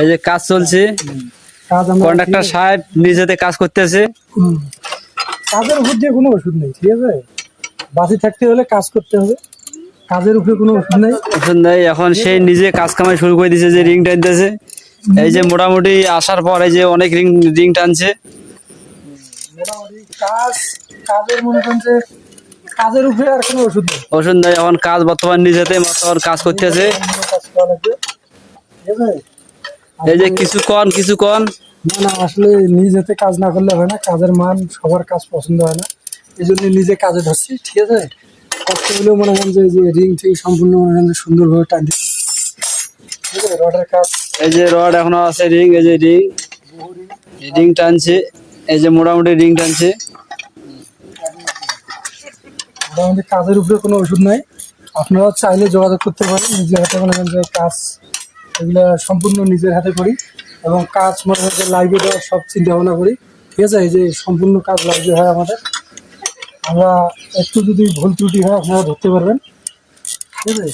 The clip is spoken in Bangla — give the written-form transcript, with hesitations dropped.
এই যে কাজ চলছে, কন্ট্রাক্টর সাহেব নিজেতে কাজ করতেছে। কাজের উপর দিয়ে কোনো ওষুধ নেই, ঠিক আছে? বাঁচি থাকতে হলে কাজ করতে হবে, কাজের উপরে কোনো ওষুধ নেই। ওষুধ নেই, এখন সেই নিজে কাজ কামাই শুরু করে দিয়েছে, যে রিং টানতেছে। এই যে মোটামুটি আসার পর এই যে অনেক রিং টানছে। মোটামুটি কাজের মনে করেন যে কাজের উপরে আর কোনো ওষুধ নেই। ওষুধ নেই, এখন কাজ বর্তমান নিজেতে কাজ করতেছে। কাজ করা লাগবে, ঠিক আছে? এই যে কিছুক্ষণ না আসলে নিজ হাতে কাজ না করলে হয় না, কাজের মান সবার কাজ পছন্দ হয় না, এই জন্য নিজে কাজে ধরছি, ঠিক আছে? কষ্ট হলেও মনে করেন যে রিং ঠিক সম্পূর্ণ মনে করেন যে সুন্দরভাবে টান দিচ্ছি, ঠিক আছে? রডের কাজ, এই যে রড এখনো আছে, রিং, এই যে রিং টানছে। এই যে মোটামুটি রিং টানছে। মোটামুটি কাজের উপরে কোনো ওষুধ নাই। আপনারা চাইলে যোগাযোগ করতে পারেন। নিজের হাতে মনে করেন যে কাজ এগুলো সম্পূর্ণ নিজের হাতে করি, এবং কাজ মনে করেন যে লাইভে দেওয়ার সব চিন্তা ভাবনা করি, ঠিক আছে? এই যে সম্পূর্ণ কাজ লাইভে হয় আমাদের। আমরা একটু যদি ভুল ত্রুটি হয় আপনারা ধরতে পারবেন, ঠিক আছে?